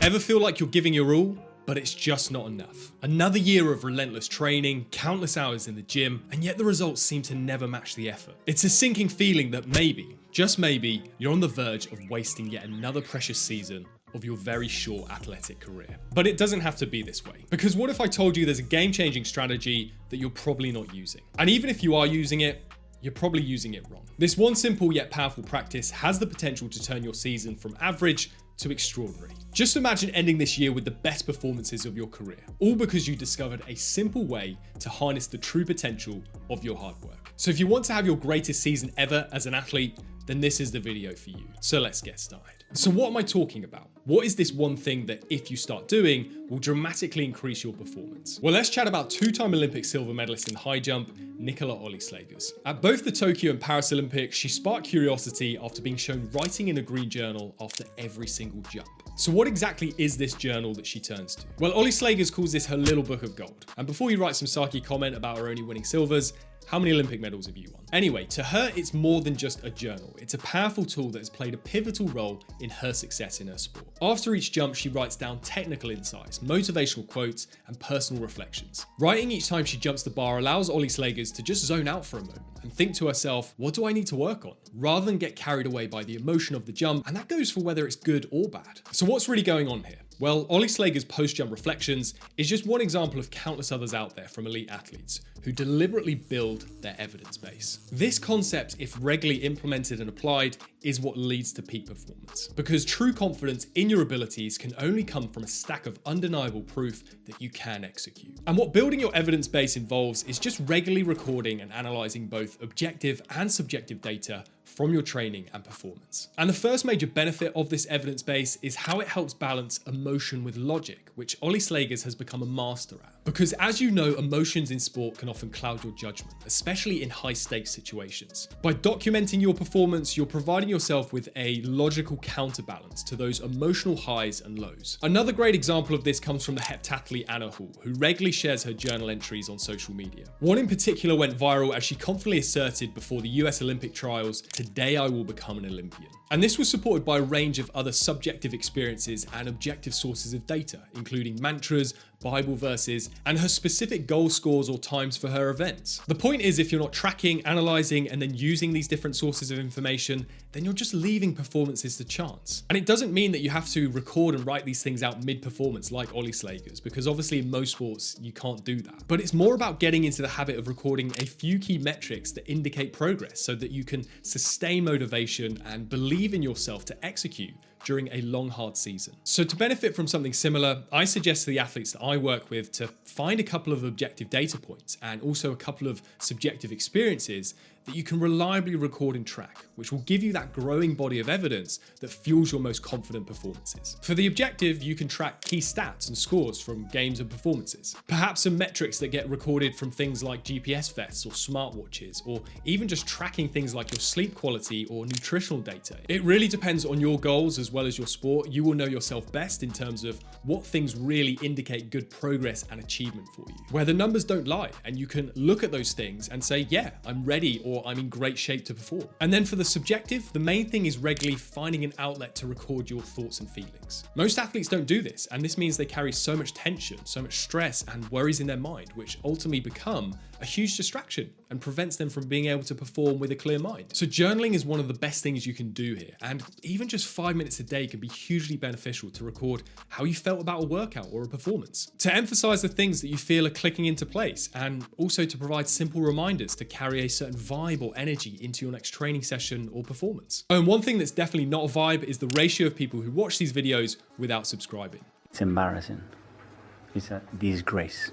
Ever feel like you're giving your all, but it's just not enough? Another year of relentless training, countless hours in the gym, and yet the results seem to never match the effort. It's a sinking feeling that maybe, just maybe, you're on the verge of wasting yet another precious season of your very short athletic career. But it doesn't have to be this way. Because what if I told you there's a game-changing strategy that you're probably not using? And even if you are using it, you're probably using it wrong. This one simple yet powerful practice has the potential to turn your season from average to extraordinary. Just imagine ending this year with the best performances of your career, all because you discovered a simple way to harness the true potential of your hard work. So if you want to have your greatest season ever as an athlete, then this is the video for you. So let's get started. So what am I talking about? What is this one thing that if you start doing will dramatically increase your performance? Well, let's chat about two-time Olympic silver medalist in high jump, Nicola Olyslagers. At both the Tokyo and Paris Olympics, she sparked curiosity after being shown writing in a green journal after every single jump. So what exactly is this journal that she turns to? Well, Olyslagers calls this her little book of gold. And before you write some sarky comment about her only winning silvers, how many Olympic medals have you won? Anyway, to her, it's more than just a journal. It's a powerful tool that has played a pivotal role in her success in her sport. After each jump, she writes down technical insights, motivational quotes, and personal reflections. Writing each time she jumps the bar allows Olyslagers to just zone out for a moment and think to herself, what do I need to work on? Rather than get carried away by the emotion of the jump, and that goes for whether it's good or bad. So what's really going on here? Well, Olyslagers' post-jump reflections is just one example of countless others out there from elite athletes who deliberately build their evidence base. This concept, if regularly implemented and applied, is what leads to peak performance. Because true confidence in your abilities can only come from a stack of undeniable proof that you can execute. And what building your evidence base involves is just regularly recording and analyzing both objective and subjective data from your training and performance. And the first major benefit of this evidence base is how it helps balance emotion with logic, which Olyslagers has become a master at. Because as you know, emotions in sport can often cloud your judgment, especially in high stakes situations. By documenting your performance, you're providing yourself with a logical counterbalance to those emotional highs and lows. Another great example of this comes from the heptathlete Anna Hall, who regularly shares her journal entries on social media. One in particular went viral as she confidently asserted before the US Olympic trials, "Today I will become an Olympian." And this was supported by a range of other subjective experiences and objective sources of data, including mantras, Bible verses, and her specific goal scores or times for her events. The point is, if you're not tracking, analyzing, and then using these different sources of information, then you're just leaving performances to chance. And it doesn't mean that you have to record and write these things out mid-performance like Olyslagers, because obviously in most sports you can't do that. But it's more about getting into the habit of recording a few key metrics that indicate progress so that you can sustain motivation and believe in yourself to execute during a long, hard season. So to benefit from something similar, I suggest to the athletes that I work with to find a couple of objective data points and also a couple of subjective experiences that you can reliably record and track, which will give you that growing body of evidence that fuels your most confident performances. For the objective, you can track key stats and scores from games and performances. Perhaps some metrics that get recorded from things like GPS vests or smartwatches, or even just tracking things like your sleep quality or nutritional data. It really depends on your goals as well as your sport. You will know yourself best in terms of what things really indicate good progress and achievement for you, where the numbers don't lie, and you can look at those things and say, yeah, I'm ready, or I'm in great shape to perform. And then for the subjective, the main thing is regularly finding an outlet to record your thoughts and feelings. Most athletes don't do this, and this means they carry so much tension, so much stress and worries in their mind, which ultimately become a huge distraction and prevents them from being able to perform with a clear mind. So journaling is one of the best things you can do here, and even just 5 minutes a day can be hugely beneficial to record how you felt about a workout or a performance, to emphasize the things that you feel are clicking into place, and also to provide simple reminders to carry a certain vibe or energy into your next training session or performance. Oh, and one thing that's definitely not a vibe is the ratio of people who watch these videos without subscribing. It's embarrassing. It's a disgrace.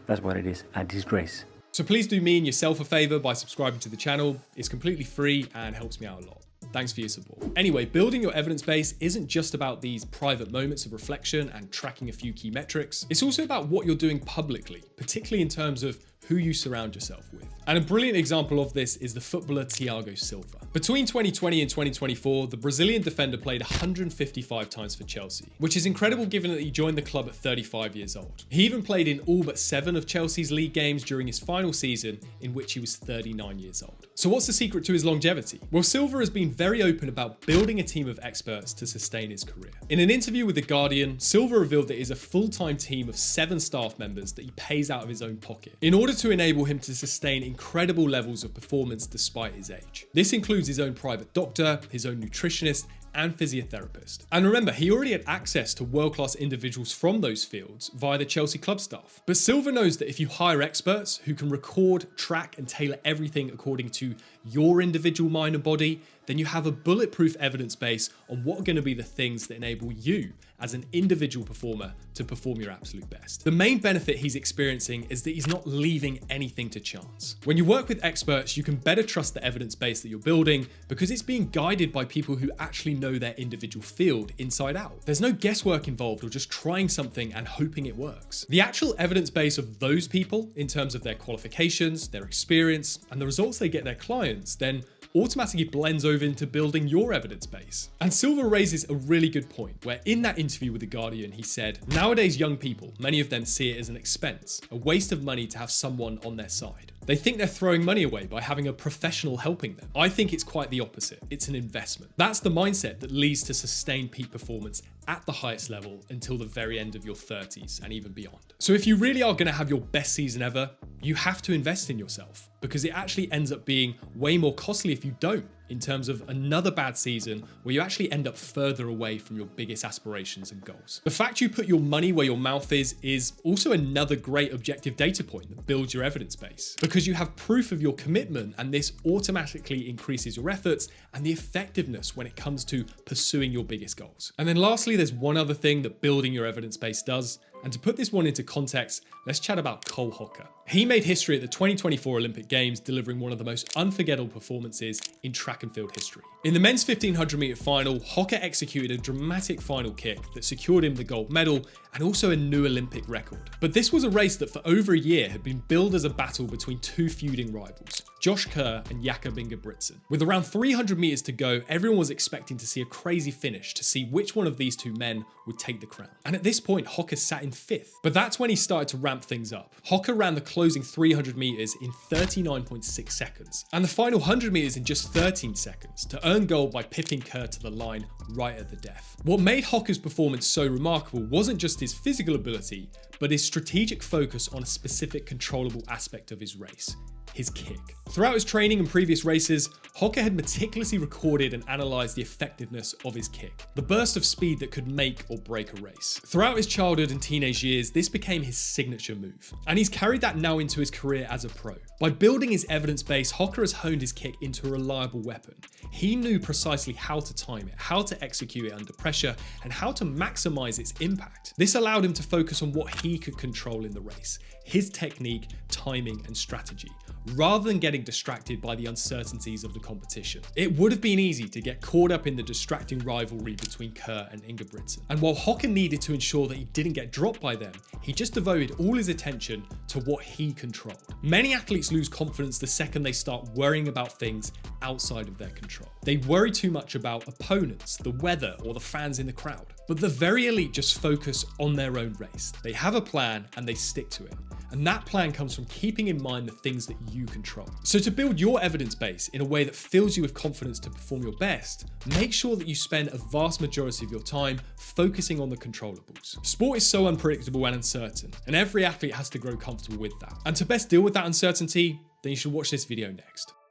That's what it is, a disgrace. So please do me and yourself a favor by subscribing to the channel. It's completely free and helps me out a lot. Thanks for your support. Anyway, building your evidence base isn't just about these private moments of reflection and tracking a few key metrics. It's also about what you're doing publicly, particularly in terms of who you surround yourself with. And a brilliant example of this is the footballer Thiago Silva. Between 2020 and 2024, the Brazilian defender played 155 times for Chelsea, which is incredible given that he joined the club at 35 years old. He even played in all but 7 of Chelsea's league games during his final season, in which he was 39 years old. So what's the secret to his longevity? Well, Silva has been very open about building a team of experts to sustain his career. In an interview with The Guardian, Silva revealed that he is a full-time team of 7 staff members that he pays out of his own pocket, in order to enable him to sustain incredible levels of performance despite his age. This includes his own private doctor, his own nutritionist, and physiotherapist. And remember, he already had access to world-class individuals from those fields via the Chelsea club staff. But Silva knows that if you hire experts who can record, track, and tailor everything according to your individual mind and body, then you have a bulletproof evidence base on what are going to be the things that enable you as an individual performer to perform your absolute best. The main benefit he's experiencing is that he's not leaving anything to chance. When you work with experts, you can better trust the evidence base that you're building because it's being guided by people who actually know their individual field inside out. There's no guesswork involved or just trying something and hoping it works. The actual evidence base of those people in terms of their qualifications, their experience, and the results they get their clients then automatically blends over into building your evidence base. And Silva raises a really good point, where in that interview with The Guardian, he said, nowadays young people, many of them see it as an expense, a waste of money to have someone on their side. They think they're throwing money away by having a professional helping them. I think it's quite the opposite. It's an investment. That's the mindset that leads to sustained peak performance at the highest level until the very end of your 30s and even beyond. So if you really are going to have your best season ever, you have to invest in yourself, because it actually ends up being way more costly if you don't, in terms of another bad season where you actually end up further away from your biggest aspirations and goals. The fact you put your money where your mouth is also another great objective data point that builds your evidence base, because you have proof of your commitment, and this automatically increases your efforts and the effectiveness when it comes to pursuing your biggest goals. And then lastly, there's one other thing that building your evidence base does. And to put this one into context, let's chat about Cole Hocker. He made history at the 2024 Olympic Games, delivering one of the most unforgettable performances in track and field history. In the men's 1500 meter final, Hocker executed a dramatic final kick that secured him the gold medal and also a new Olympic record. But this was a race that for over a year had been billed as a battle between 2 feuding rivals, Josh Kerr and Jakob Ingebrigtsen. With around 300 meters to go, everyone was expecting to see a crazy finish to see which one of these 2 men would take the crown. And at this point, Hocker sat in 5th. But that's when he started to ramp things up. Hocker ran the closing 300 meters in 39.6 seconds, and the final 100 meters in just 13 seconds to earn gold by pipping Kerr to the line right at the death. What made Hocker's performance so remarkable wasn't just his physical ability, but his strategic focus on a specific controllable aspect of his race: his kick. Throughout his training and previous races, Hocker had meticulously recorded and analysed the effectiveness of his kick, the burst of speed that could make or break a race. Throughout his childhood and teenage years, this became his signature move, and he's carried that now into his career as a pro. By building his evidence base, Hocker has honed his kick into a reliable weapon. He knew precisely how to time it, how to execute it under pressure, and how to maximise its impact. This allowed him to focus on what he could control in the race: his technique, timing, and strategy, rather than getting distracted by the uncertainties of the competition. It would have been easy to get caught up in the distracting rivalry between Kerr and Ingebrigtsen. And while Hocker needed to ensure that he didn't get dropped by them, he just devoted all his attention to what he controlled. Many athletes lose confidence the second they start worrying about things outside of their control. They worry too much about opponents, the weather, or the fans in the crowd. But the very elite just focus on their own race. They have a plan and they stick to it. And that plan comes from keeping in mind the things that you control. So to build your evidence base in a way that fills you with confidence to perform your best, make sure that you spend a vast majority of your time focusing on the controllables. Sport is so unpredictable and uncertain, and every athlete has to grow comfortable with that. And to best deal with that uncertainty, then you should watch this video next.